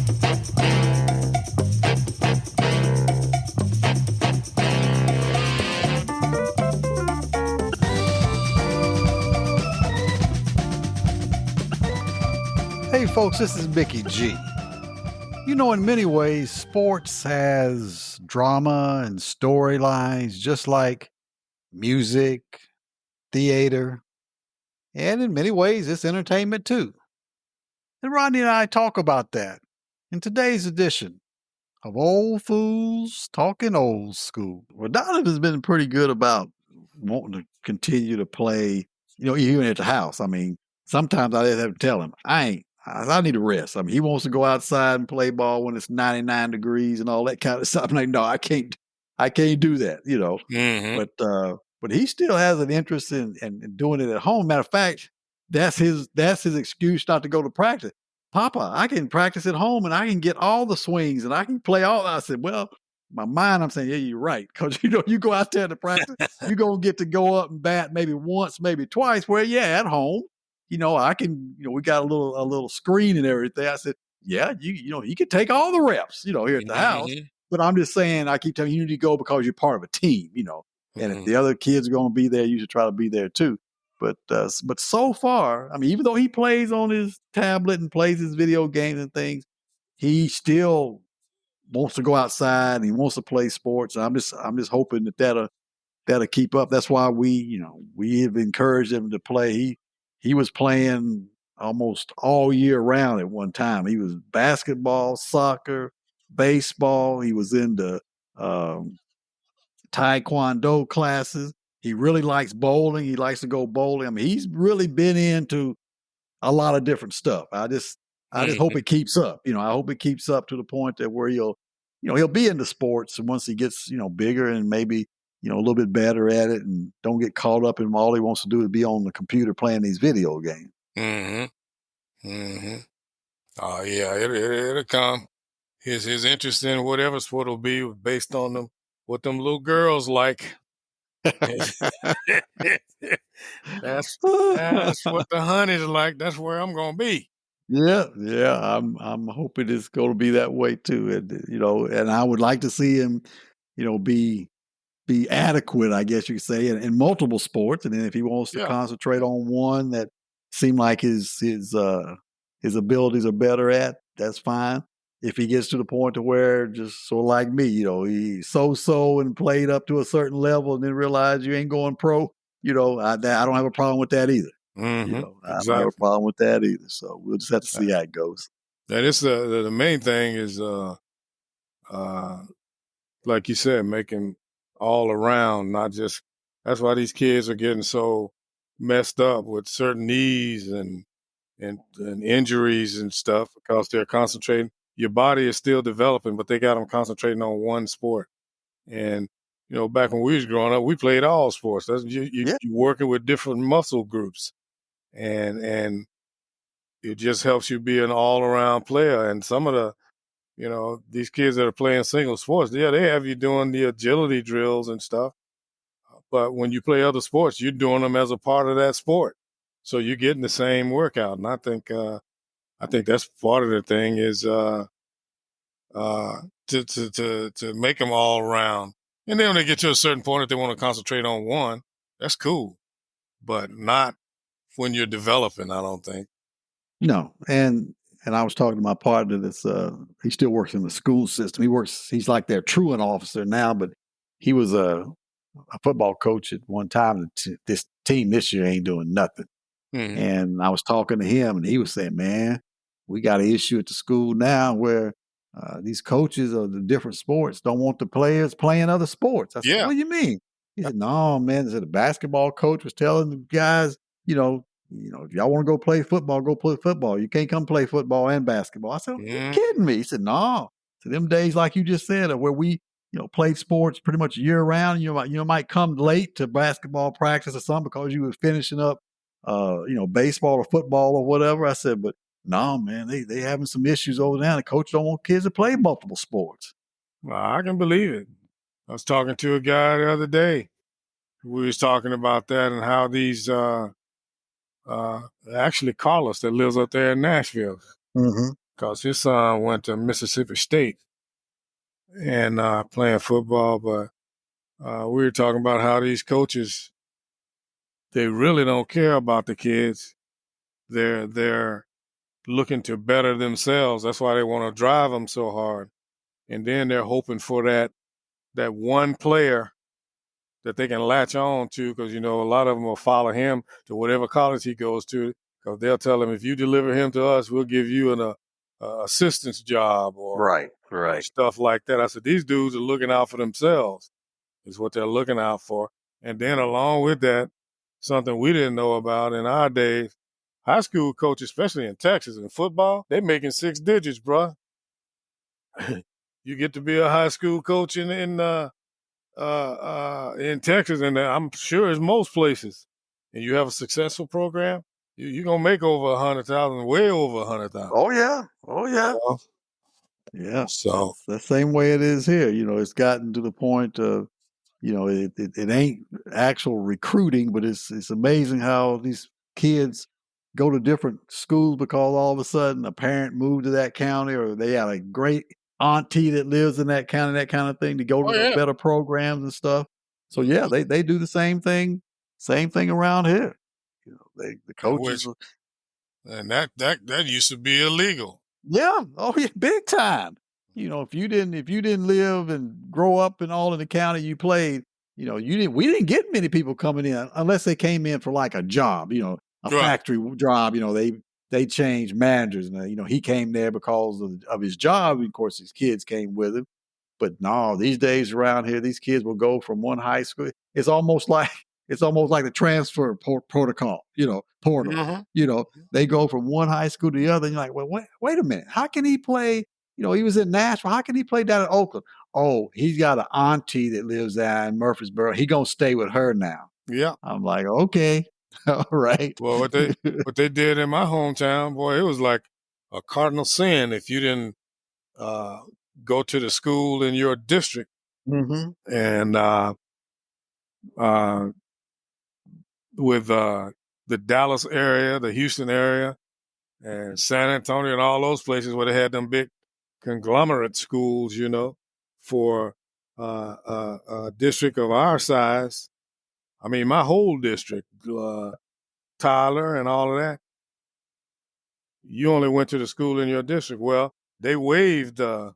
Hey folks, this is Mickey G. You know, in many ways, sports has drama and storylines, just like music, theater, and in many ways, it's entertainment too. And Rodney and I talk about that in today's edition of Old Fools Talking Old School. Well, Donovan's been pretty good about wanting to continue to play, even at the house. I mean, sometimes I have to tell him, I need a rest. I mean, he wants to go outside and play ball when it's 99 degrees and all that kind of stuff. I'm like, no, I can't do that, Mm-hmm. But he still has an interest in doing it at home. Matter of fact, that's his excuse not to go to practice. Papa, I can practice at home and I can get all the swings and I can play all. I said, well, my mind, I'm saying, yeah, you're right. Because, you go out there to practice, you're going to get to go up and bat maybe once, maybe twice. Where, yeah, at home, I can, we got a little screen and everything. I said, yeah, you can take all the reps, here at the house. Mm-hmm. But I'm just saying, I keep telling you need to go because you're part of a team, and if Mm-hmm. the other kids are going to be there, you should try to be there too. But so far, I mean, even though he plays on his tablet and plays his video games and things, he still wants to go outside and he wants to play sports. And I'm just hoping that'll keep up. That's why we have encouraged him to play. He was playing almost all year round at one time. He was basketball, soccer, baseball. He was into taekwondo classes. He really likes bowling. He likes to go bowling. I mean, he's really been into a lot of different stuff. I just hope it keeps up. I hope it keeps up to the point that where he'll be into sports once he gets, bigger and maybe, a little bit better at it and don't get caught up in all he wants to do is be on the computer playing these video games. Mm-hmm. Mm-hmm. Oh yeah, it'll come. His interest in whatever sport will be based on what them little girls like. that's what the honey's like. That's where I'm gonna be. Yeah. I'm hoping it's going to be that way too. And I would like to see him, be adequate, I guess you could say, in multiple sports. And then if he wants to Yeah. concentrate on one that seem like his abilities are better at, that's fine. If he gets to the point to where just sort of like me, he so and played up to a certain level and then realized you ain't going pro, I don't have a problem with that either. Mm-hmm. I don't have a problem with that either. So we'll just have to see how it goes. And it's the main thing is like you said, making all around, not just. That's why these kids are getting so messed up with certain knees and injuries and stuff because they're concentrating. Your body is still developing, but they got them concentrating on one sport. And back when we was growing up, we played all sports. That's you're working with different muscle groups, and it just helps you be an all around player. And some of the these kids that are playing single sports, yeah, they have you doing the agility drills and stuff. But when you play other sports, you're doing them as a part of that sport. So you're getting the same workout. And I think that's part of the thing is to make them all around. And then when they get to a certain point, if they want to concentrate on one, that's cool. But not when you're developing, I don't think. No. And I was talking to my partner that's he still works in the school system. He's like their truant officer now, but he was a football coach at one time. This team this year ain't doing nothing. Mm-hmm. And I was talking to him and he was saying, man, we got an issue at the school now where these coaches of the different sports don't want the players playing other sports. I said, what do you mean? He said, no, man. The basketball coach was telling the guys, if y'all want to go play football, go play football. You can't come play football and basketball. I said, you kidding me? He said, no. So them days, like you just said, where we, played sports pretty much year round. You might come late to basketball practice or something because you were finishing up, baseball or football or whatever. I said, but no, man, they having some issues over there. The coach don't want kids to play multiple sports. Well, I can believe it. I was talking to a guy the other day. We was talking about that and how these actually Carlos that lives up there in Nashville. Mm-hmm. because his son went to Mississippi State and playing football. But we were talking about how these coaches, they really don't care about the kids. They're looking to better themselves. That's why they want to drive them so hard. And then they're hoping for that one player that they can latch on to, because a lot of them will follow him to whatever college he goes to, because they'll tell him, if you deliver him to us, we'll give you an assistant's job or Right, right. stuff like that. I said, these dudes are looking out for themselves, is what they're looking out for. And then along with that, something we didn't know about in our days, high school coaches, especially in Texas in football, they're making six digits, bruh. You get to be a high school coach in Texas, and I'm sure it's most places, and you have a successful program, you're gonna make over 100,000, way over 100,000. Oh yeah. Oh yeah. You Yeah. So That's the same way it is here. It's gotten to the point of, it ain't actual recruiting, but it's amazing how these kids go to different schools because all of a sudden a parent moved to that county, or they had a great auntie that lives in that county, that kind of thing, to go to oh the yeah. better programs and stuff. So yeah, Mhm. they do the same thing around here. The And coaches. which and that used to be illegal. Yeah. Oh yeah, big time. If you didn't live and grow up in all of the county you played, we didn't get many people coming in unless they came in for like a job, a Right. factory job. They changed managers, and he came there because of his job. Of course, his kids came with him. But no, these days around here, these kids will go from one high school. It's almost like the transfer protocol, portal. Hmm. They go from one high school to the other. And you're like, well, wait a minute. How can he play? He was in Nashville. How can he play down in Oakland? Oh, he's got an auntie that lives down in Murfreesboro. He gonna stay with her now. Yeah. I'm like, okay, all right. Well, what they did in my hometown, boy, it was like a cardinal sin if you didn't uh, go to the school in your district. Hmm. And uh, with the Dallas area, the Houston area, and San Antonio, and all those places where they had them big conglomerate schools, for a district of our size. I mean, my whole district, Tyler and all of that, you only went to the school in your district. Well, they waived the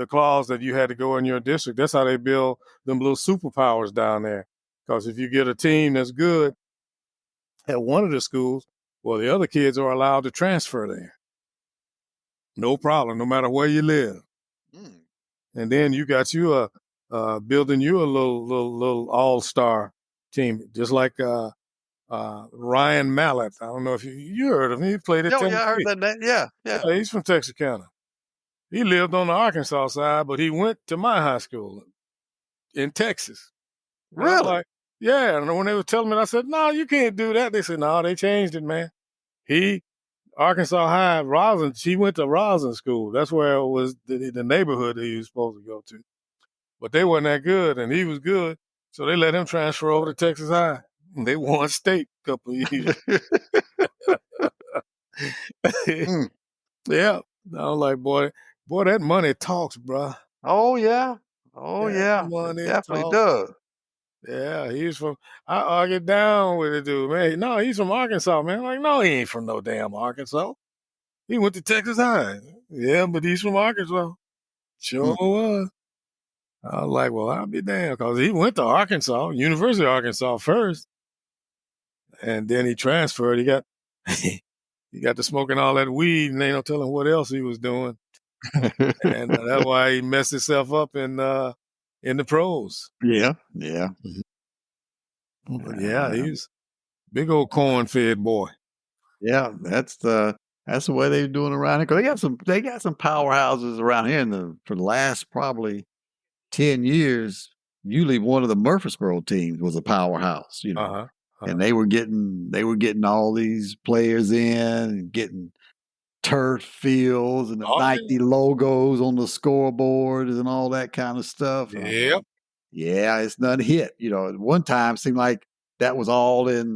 clause that you had to go in your district. That's how they build them little superpowers down there. Because if you get a team that's good at one of the schools, well, the other kids are allowed to transfer there. No problem, no matter where you live. Mm. And then you got you building you a little all-star team, just like Ryan Mallett. I don't know if you heard of him. He played at Oh yeah, I heard Tennessee. that name. Yeah, yeah. Yeah, he's from Texarkana. He lived on the Arkansas side, but he went to my high school in Texas. And I'm Really? like, yeah. And when they were telling me, I said, no, you can't do that. They said, no, they changed it, man. He Arkansas High, Rosin. She went to Rosin School. That's where it was the neighborhood that he was supposed to go to. But they wasn't that good, and he was good, so they let him transfer over to Texas High. And they won state a couple of years. Mm. Yeah, I was like, boy, that money talks, bro. Oh yeah. Oh That yeah. It money definitely talks. does. Yeah, he's from. I argued down with the dude, man. No, he's from Arkansas, man. I'm like, no, he ain't from no damn Arkansas. He went to Texas High. Yeah, but he's from Arkansas. Sure Mm. was. I was like, well, I'll be damned, because he went to Arkansas, University of Arkansas first, and then he transferred. He got he got to smoking all that weed, and they don't tell him what else he was doing, and that's why he messed himself up in the pros. Yeah, yeah. Mhm. But yeah, Uh, he's big old corn-fed boy. yeah, that's the way they're doing around here. 'Cause they got some powerhouses around here for the last probably 10 years. Usually one of the Murfreesboro teams was a powerhouse, Uh huh. and Uh-huh. they were getting all these players in and getting turf fields and the Oh Nike logos on the scoreboard and all that kind of stuff. And I'm yeah. like, Yep. yeah, it's none hit. At one time it seemed like that was all in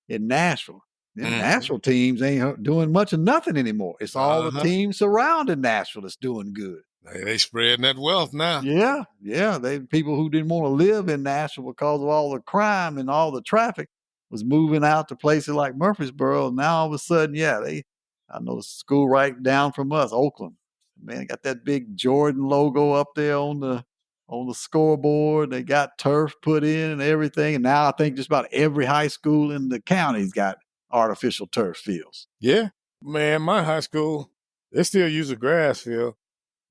Nashville. Them Mhm. Nashville teams ain't doing much of nothing anymore. It's all the Uh-huh. teams surrounding Nashville that's doing good. They spreading that wealth now. Yeah, yeah. They people who didn't want to live in Nashville because of all the crime and all the traffic was moving out to places like Murfreesboro. And now all of a sudden, yeah, I know the school right down from us, Oakland. Man, got that big Jordan logo up there on the scoreboard. They got turf put in and everything. And now I think just about every high school in the county's got artificial turf fields. Yeah. Man, my high school, they still use a grass field,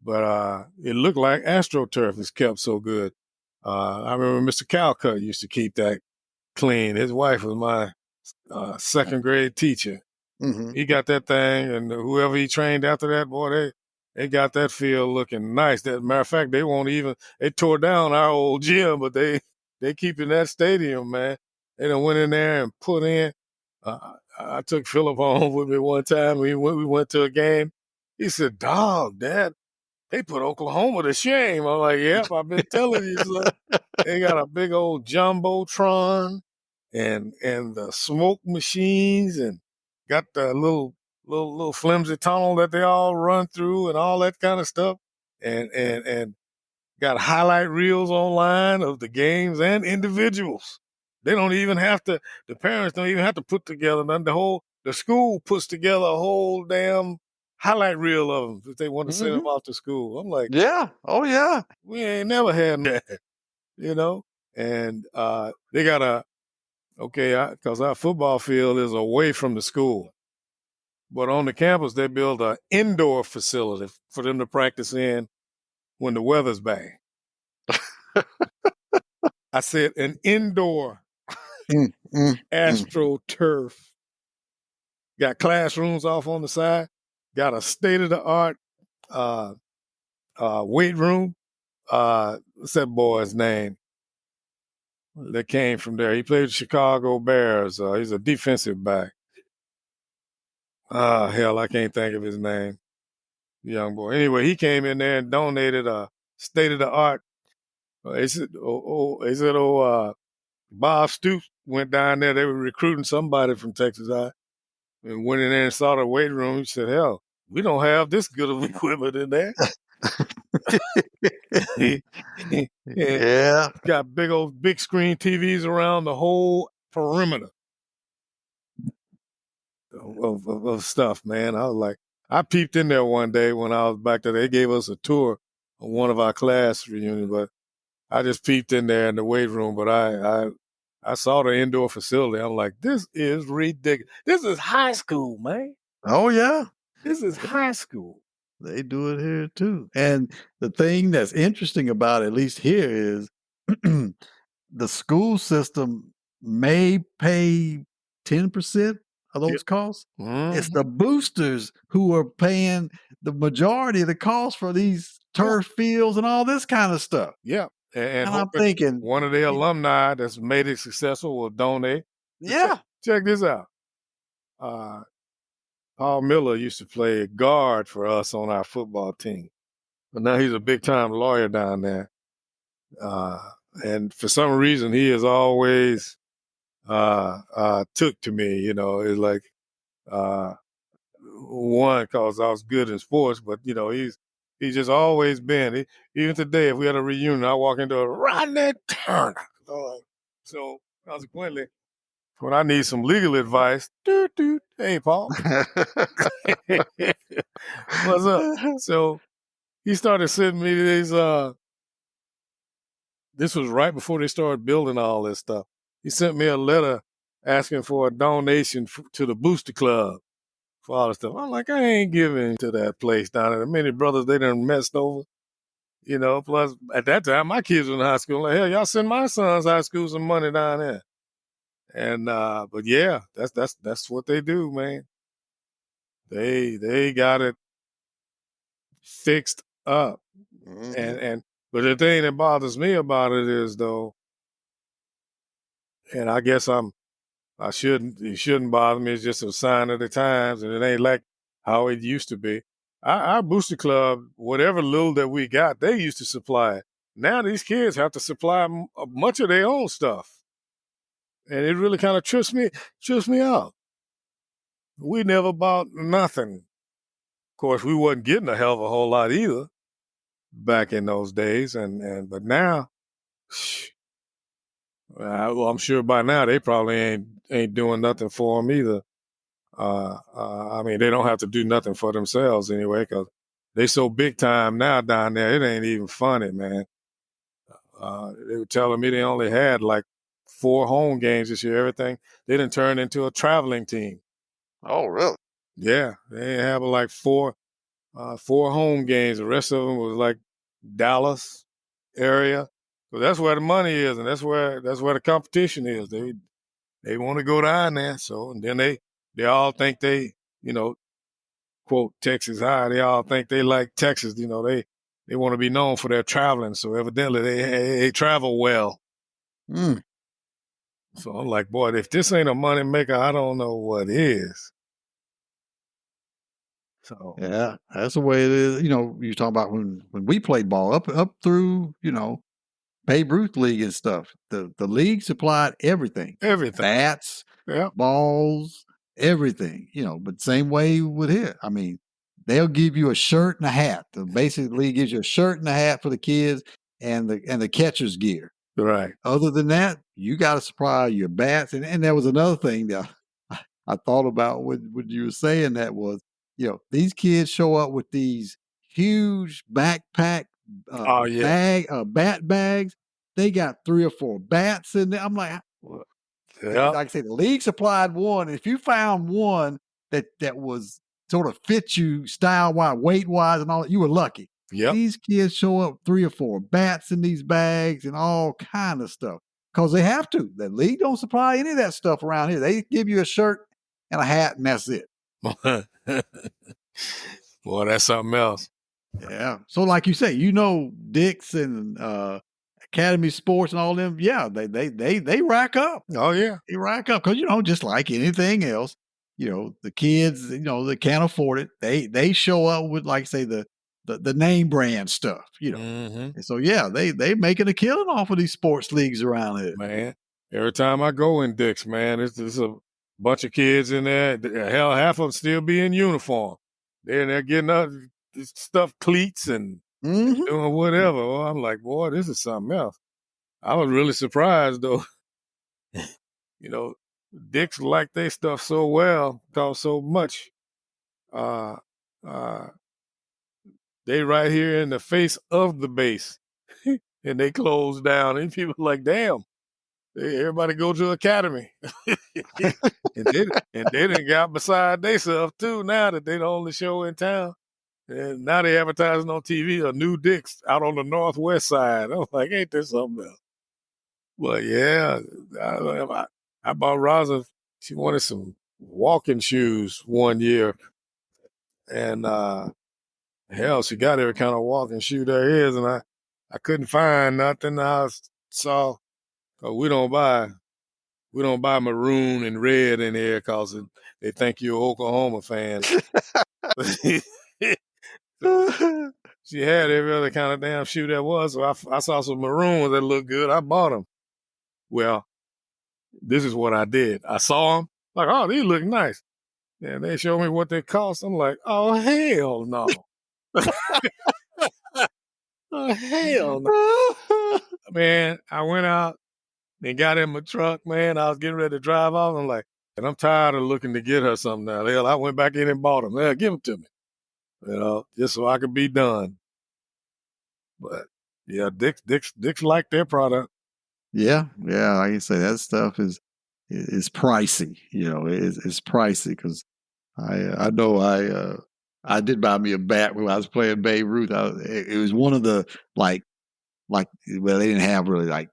but it looked like AstroTurf is kept so good. I remember Mr. Calcutt used to keep that clean. His wife was my second grade teacher. Mm-hmm. He got that thing, and whoever he trained after that, boy, they got that field looking nice. That matter of fact, they tore down our old gym, but they keeping that stadium, man. They done went in there and put in. I took Philip home with me one time. We went to a game. He said, "Dog, Dad, they put Oklahoma to shame." I'm like, "Yep, I've been telling you, son." They got a big old jumbotron and the smoke machines and got the little flimsy tunnel that they all run through and all that kind of stuff. And got highlight reels online of the games and individuals. They don't even have to, the parents don't even have to put together none. The school puts together a whole damn highlight reel of them if they want to send them Mm-hmm. off to school. I'm like, Yeah. Oh, yeah. we ain't never had that, you know? And they got because our football field is away from the school. But on the campus, they build an indoor facility for them to practice in when the weather's bad. I said an indoor Mm, mm, mm. AstroTurf. Got classrooms off on the side. Got a state of the art uh, weight room. What's that boy's name that came from there? He played with the Chicago Bears. He's a defensive back. Hell, I can't think of his name. Young boy. Anyway, he came in there and donated a state of the art. Bob Stoops went down there. They were recruiting somebody from Texas High and went in there and saw the weight room. He said, "Hell, we don't have this good of equipment in there." And Yeah. got big screen TVs around the whole perimeter of stuff, man. I was like, I peeped in there one day when I was back there. They gave us a tour on one of our class reunions, but I just peeped in there in the weight room. But I saw the indoor facility. I'm like, this is ridiculous. This is high school, man. Oh, yeah. This is high school. They do it here too. And the thing that's interesting about it, at least here, is the school system may pay 10% of Yep. those costs. It's Mm-hmm. the boosters who are paying the majority of the cost for these Yeah. turf fields and all this kind of stuff. Yeah. And And I'm hoping thinking, one of the alumni that's made it successful will donate. But yeah. check this out. Uh, Paul Miller used to play guard for us on our football team. But now he's a big time lawyer down there. Uh, and for some reason, he has always took to me, it's like, uh, one, because I was good in sports, but, he's just always been. Even today, if we had a reunion, I walk into a Rodney Turner. So consequently, when I need some legal advice, hey, Paul, what's up? So he started sending me these. This was right before they started building all this stuff. He sent me a letter asking for a donation to the Booster Club for all this stuff. I'm like, I ain't giving to that place down there. Many brothers they done messed over. Plus at that time my kids were in high school. Like, hell, y'all send my son's high school some money down there. And but yeah, that's what they do, man. They got it fixed up. Mhm. And but the thing that bothers me about it is though, and I guess it shouldn't bother me. It's just a sign of the times, and it ain't like how it used to be. Our booster club, whatever little that we got, they used to supply it. Now these kids have to supply much of their own stuff, and it really kind of trips me out. We never bought nothing. Of course, we wasn't getting a hell of a whole lot either back in those days, but now, well, I'm sure by now they probably ain't doing nothing for them either. I mean, they don't have to do nothing for themselves anyway, because they so big time now down there. It ain't even funny, man. They were telling me they only had like 4 home games this year. Everything they didn't turn into a traveling team. Oh, really? Yeah, they have like 4 home games. The rest of them was like Dallas area. So that's where the money is, and that's where the competition is. They want to go down there. So and then they all think they, you know, quote Texas high. They all think they like Texas. You know, they want to be known for their traveling. So evidently they travel well. Mm. So I'm like, boy, if this ain't a money maker, I don't know what is. So Yeah, that's the way it is. You know, you talk about when we played ball up through, Babe Ruth League and stuff. The league supplied everything. everything. Bats, Yeah. balls, everything, but same way with here. I mean, they'll give you a shirt and a hat. The basic league gives you a shirt and a hat for the kids and the catcher's gear. Right. Other than that, you got to supply your bats. And there was another thing that I thought about when you were saying that was, these kids show up with these huge backpack Oh yeah. bat bags. They got 3 or 4 bats in there. I'm like, Well, like yeah. I say, the league supplied one. If you found one that was sort of fit you style wise, weight wise, and all that, you were lucky. Yep. These kids show up 3 or 4 bats in these bags and all kind of stuff because they have to. The league don't supply any of that stuff around here. They give you a shirt and a hat, and that's it. Boy, that's something else. Yeah. So, like you say, Dick's and Academy Sports and all them. Yeah, they rack up. Oh yeah. They rack up because just like anything else, the kids, that can't afford it, they show up with, like say, the name brand stuff, Mm-hmm. And so yeah, they making a killing off of these sports leagues around here. Man, every time I go in Dick's, man, it's a bunch of kids in there. Hell, half of them still be in uniform. They're getting up stuff, cleats and Mm-hmm. doing whatever. Well, I'm like, boy, this is something else. I was really surprised though. you know, Dick's like they stuff so well, cost so much. Uh, uh, they right here in the face of the base, and they closed down. And people like, damn. Everybody go to academy, and they done got beside themselves too. Now that they the only show in town, and now they advertising on TV a new Dick's out on the northwest side. I'm like, ain't this something else? But yeah, I bought Rosa. She wanted some walking shoes one year, and hell, she got every kind of walking shoe there is, and I couldn't find nothing. Saw, 'cause we don't buy maroon and red in here because they think you're an Oklahoma fan. So she had every other kind of damn shoe there was. So I saw some maroon ones that looked good. I bought them. Well, this is what I did. I saw them. Like, oh, these look nice. And they showed me what they cost. I'm like, oh, hell no. Oh, hell no. Man, I went out and got in my truck, man. I was getting ready to drive off. I'm like, and I'm tired of looking to get her something now. Hell, I went back in and bought them. Yeah, give them to me. Just so I could be done. But yeah, Dick's like their product. Yeah, yeah. Like you say, that stuff is pricey. It's pricey because I know I did buy me a bat when I was playing Babe Ruth. It was one of the like well, they didn't have really like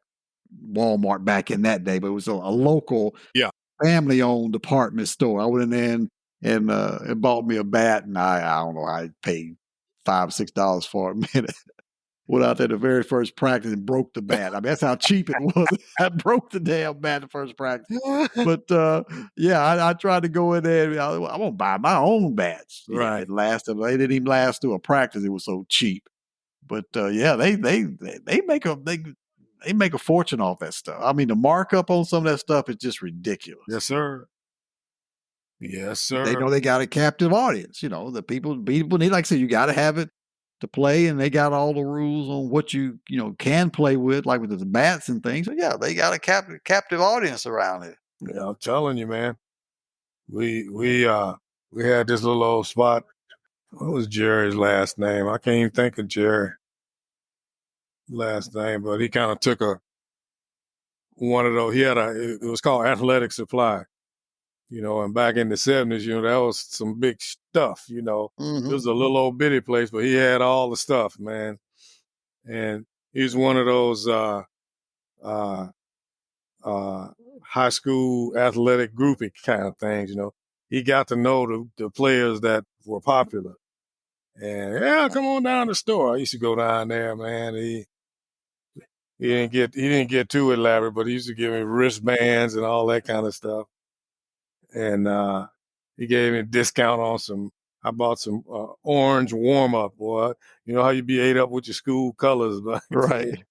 Walmart back in that day, but it was a local Yeah. family owned department store. I went in there and bought me a bat, and I don't know, I paid $5-6 for it. Man, went out there the very first practice and broke the bat. I mean, that's how cheap it was. I broke the damn bat the first practice. But yeah, I tried to go in there. And I'm gonna buy my own bats. Yeah, Right. it lasted. They didn't even last through a practice. It was so cheap. But yeah, they make a fortune off that stuff. I mean, the markup on some of that stuff is just ridiculous. Yes, sir. Yes, They sir. know they got a captive audience. The people need, like I said, you got to have it to play, and they got all the rules on what can play with, like with the bats and things. So yeah, they got a captive audience around it. Yeah, I'm telling you, man. We had this little old spot. What was Jerry's last name? I can't even think of Jerry last name, but he kind of took one of those. He had it was called Athletic Supply, and back in the 70s, that was some big stuff, It Hmm. was a little old bitty place, but he had all the stuff, man. And he's one of those uh, uh, high school athletic groupie kind of things. He got to know the players that were popular. And yeah, come on down to the store. I used to go down there, man. He didn't get too elaborate, but he used to give me wristbands and all that kind of stuff. And he gave me a discount on some. I bought some orange warm up, boy. You know how you be ate up with your school colors back then. Right.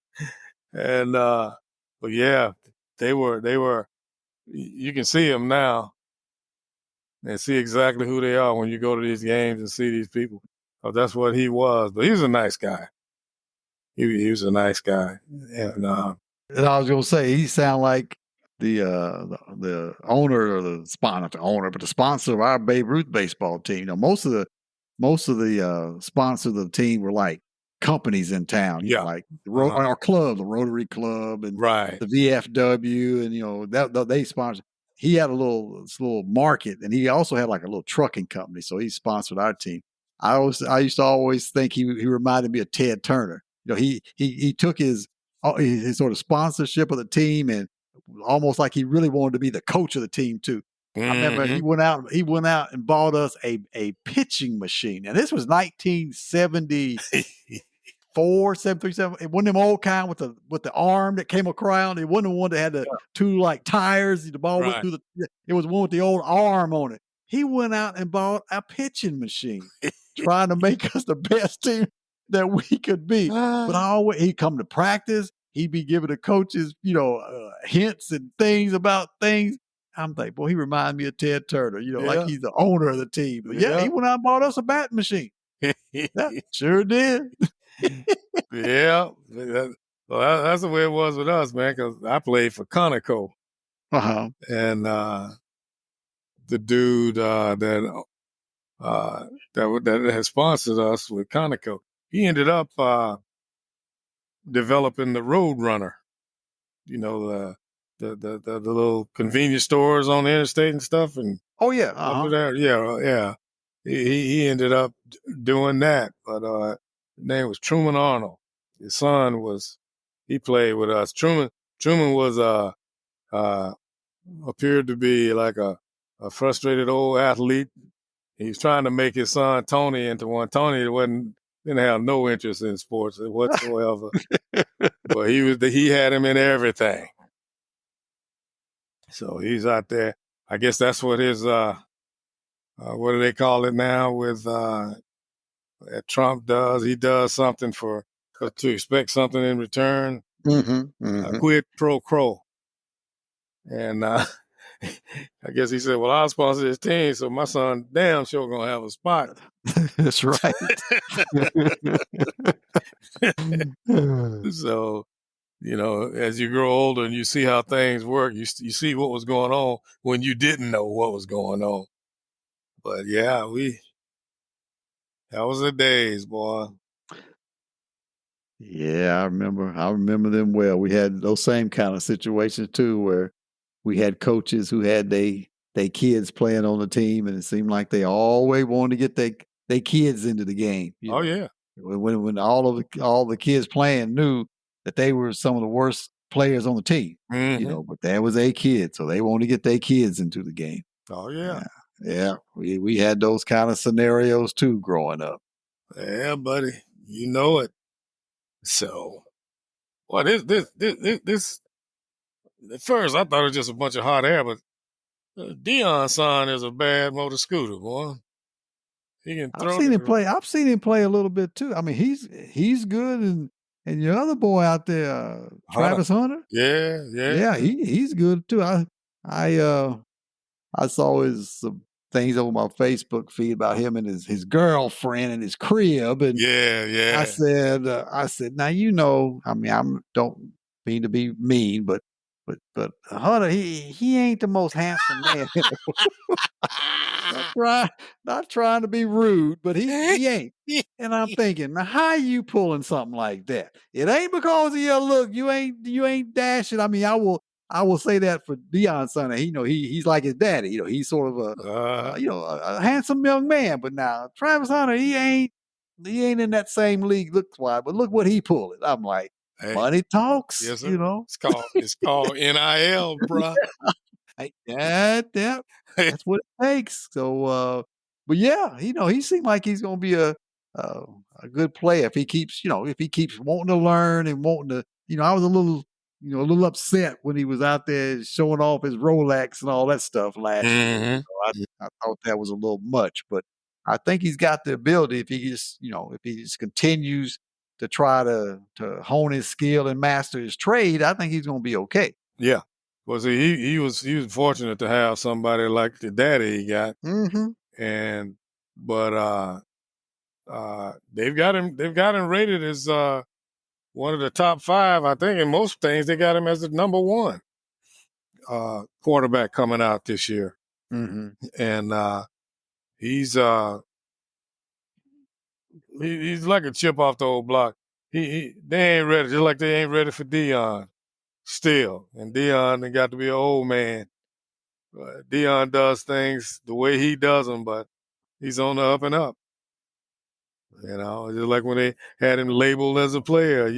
And but yeah, they were. You can see them now and see exactly who they are when you go to these games and see these people. Oh, that's what he was. But he was a nice guy. He was a nice guy, and And I was gonna say he sound like the owner or the sponsor, not the owner, but the sponsor of our Babe Ruth baseball team. Most of the sponsors of the team were like companies in town. yeah, Like uh-huh. our club, the Rotary Club, and Right. the VFW, and that they sponsored. He had a little market, and he also had like a little trucking company, so he sponsored our team. I used to always think he reminded me of Ted Turner. He took his sort of sponsorship of the team, and almost like he really wanted to be the coach of the team too. I remember he Hmm. went out and bought us a pitching machine. And this was 1974, 737. It wasn't them old kind with the arm that came around. It wasn't the one that had the two like tires. The ball went Right. through it was one with the old arm on it. He went out and bought a pitching machine, trying to make us the best team that we could be. But he'd come to practice. He'd be giving the coaches, hints and things about things. I'm like, boy, he reminds me of Ted Turner, like Yeah. he's the owner of the team. But yeah, Yeah. he went out and bought us a batting machine. Yeah, sure did. Yeah. Well, that's the way it was with us, man. Because I played for Conoco, Uh-huh. and the dude that had sponsored us with Conoco, he ended up developing the Road Runner. You know the little convenience stores on the interstate and stuff, and Oh yeah. up Uh-huh. there, yeah, yeah. He ended up doing that, but his name was Truman Arnold. His son he played with us. Truman was uh appeared to be like a frustrated old athlete. He was trying to make his son Tony into one. Tony didn't have no interest in sports whatsoever, but he had him in everything. So he's out there. I guess that's what his what do they call it now with that Trump does? He does something to expect something in return. Mm-hmm. Mm-hmm. Quid pro quo. And I guess he said, "Well, I'll sponsor this team, so my son damn sure gonna have a spot." That's right. So as you grow older and you see how things work, you see what was going on when you didn't know what was going on. But yeah, that was the days, boy. Yeah, I remember them well. We had those same kind of situations too, where we had coaches who had they kids playing on the team, and it seemed like they always wanted to get they kids into the game. Oh yeah. When all the kids playing knew that they were some of the worst players on the team, Hmm. but that was a kid, so they wanted to get their kids into the game. Oh yeah. Yeah, yeah, we had those kind of scenarios too growing up. Yeah, buddy. You know it. So, well, this. At first, I thought it was just a bunch of hot air, but Dion's son is a bad motor scooter, boy. He can I've throw seen it. him play. I've seen him play a little bit too. I mean, he's good, and your other boy out there, Hunter. Travis Hunter. Yeah, yeah. Yeah, he's good too. I saw his things over my Facebook feed about him and his girlfriend and his crib, and Yeah, yeah. I said, now I mean, I'm don't mean to be mean, but Hunter, he ain't the most handsome man. Not trying, not trying to be rude, but he ain't. And I'm thinking, now how you pulling something like that? It ain't because of your look. You ain't dashing. I mean, I will say that for Deion son. He's like his daddy. He's sort of Uh, a handsome young man. But now Travis Hunter, he ain't in that same league looks wise. But look what he pulling. I'm like, hey, money talks. yes, sir. It's called NIL, bruh. Yeah, that's what it takes. So, but yeah, he seemed like he's going to be uh, a good player if he keeps wanting to learn and wanting to. I was a little upset when he was out there showing off his Rolex and all that stuff last year. Hmm. I thought that was a little much, but I think he's got the ability if he just continues to try to hone his skill and master his trade. I think he's going to be okay. Yeah. Well, see, he was fortunate to have somebody like the daddy he got, Hmm. and but they've got him rated as one of the top five. I think in most things they got him as the number one quarterback coming out this year, Hmm. and he's he's like a chip off the old block. They ain't ready, just like they ain't ready for Dion still, and Dion they got to be an old man. Dion does things the way he does them, but he's on the up and up. Just like when they had him labeled as a player.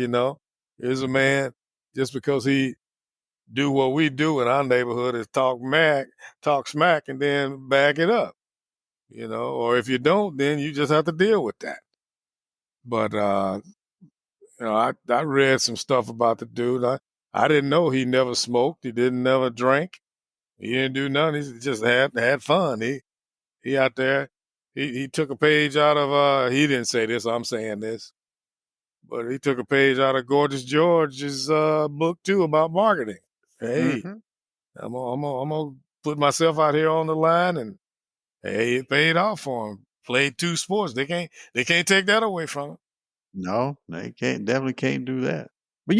Here's a man just because he do what we do in our neighborhood is talk smack, and then back it up. Or if you don't, then you just have to deal with that. But I read some stuff about the dude. I didn't know he never smoked. He didn't never drank. He didn't do nothing. He just had fun. He out there. He took a page out of he didn't say this, I'm saying this, but he took a page out of Gorgeous George's book too about marketing. Hey, Hmm. I'm gonna put myself out here on the line, and hey, it paid off for him. Played two sports. They can't take that away from him. No, they definitely can't do that. But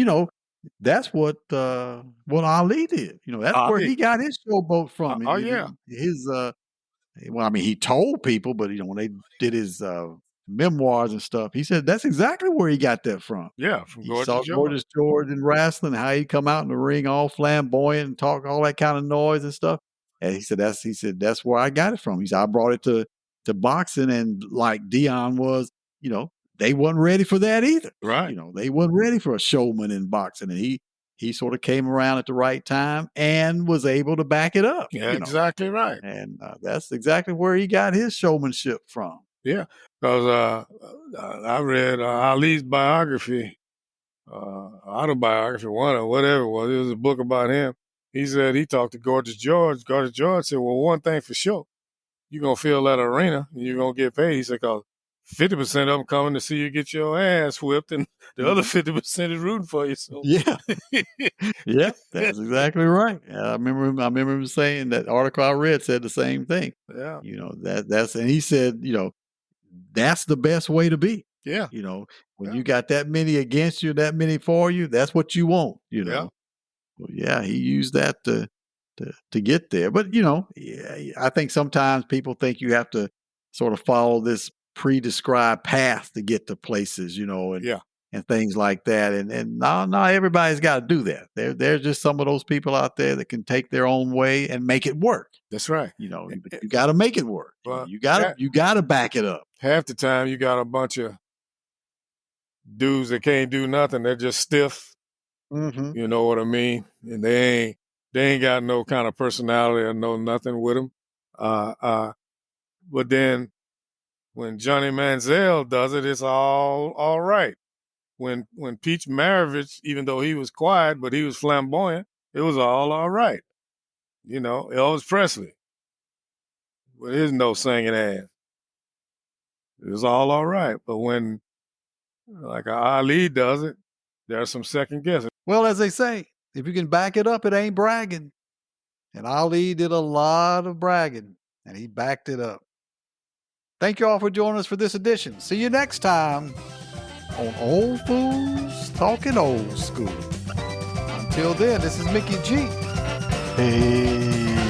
that's what Ali did. That's where Ali. he got his showboat from. Oh yeah. His well, I mean, he told people, but when they did his memoirs and stuff, he said that's exactly where he got that from. Yeah, from He Gorgeous saw George. Gorgeous George in wrestling, how he'd come out in the ring all flamboyant and talk all that kind of noise and stuff. And he said that's where I got it from. He said I brought it to boxing, and like Dion was, you know, they wasn't ready for that either. Right. They wasn't ready for a showman in boxing, and he sort of came around at the right time and was able to back it up. Yeah, exactly right. And that's exactly where he got his showmanship from. Yeah, because I read Ali's biography, autobiography, one or whatever it was. It was a book about him. He said he talked to Gorgeous George. Gorgeous George said, "Well, one thing for sure, you're gonna fill that arena and you're gonna get paid." He said, "Cause 50% of them coming to see you get your ass whipped, and the other Mhm. 50% is rooting for you." So, Yeah, yeah, that's exactly right. I remember him saying that article I read said the same thing. yeah, And he said, that's the best way to be. yeah, You know, when yeah, you got that many against you, that many for you, that's what you want. yeah, Well, yeah, he used that to get there. But yeah, I think sometimes people think you have to sort of follow this pre-described path to get to places, yeah. and things like that. And not everybody's got to do that. There's just some of those people out there that can take their own way and make it work. That's right. But you got to make it work. Well, You got to back it up. half the time you got a bunch of dudes that can't do nothing. They're just stiff. Hmm. You know what I mean? And they ain't got no kind of personality or no nothing with them. Uh, uh, but then when Johnny Manziel does it, it's all right. When Pete Maravich, even though he was quiet but he was flamboyant, it was all right. Elvis Presley with his no singing ass, it was all right. But when like Ali does it, there's some second guessing. Well, as they say, if you can back it up, it ain't bragging. And Ali did a lot of bragging. And he backed it up. Thank you all for joining us for this edition. See you next time on Old Fools Talking Old School. Until then, this is Mickey G. Hey.